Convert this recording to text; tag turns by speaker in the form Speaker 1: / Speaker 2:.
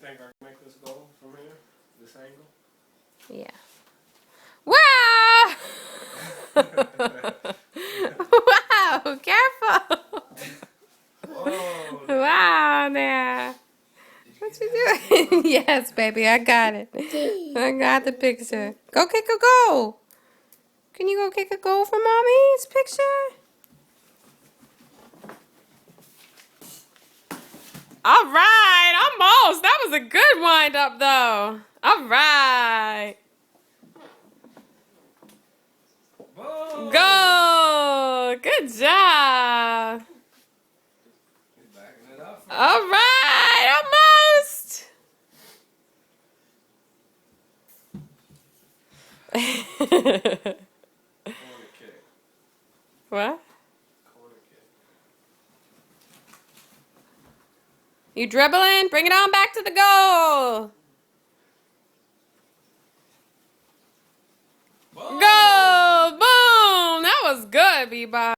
Speaker 1: think I can make this goal from here? This angle?
Speaker 2: Yeah. Wow! Wow, careful.
Speaker 1: Whoa.
Speaker 2: Wow, now. What you doing? Yes, baby, I got it. I got the picture. Go kick a goal. Can you go kick a goal for mommy's picture? All right, almost. That was a good wind up, though. All right.
Speaker 1: Whoa.
Speaker 2: Go. Good job.
Speaker 1: He's backing it up.
Speaker 2: All right, almost.
Speaker 1: Corner kick.
Speaker 2: What?
Speaker 1: Corner kick.
Speaker 2: You dribbling? Bring it on back to the goal.
Speaker 1: Whoa.
Speaker 2: Go! Boom! That was good, Bebop.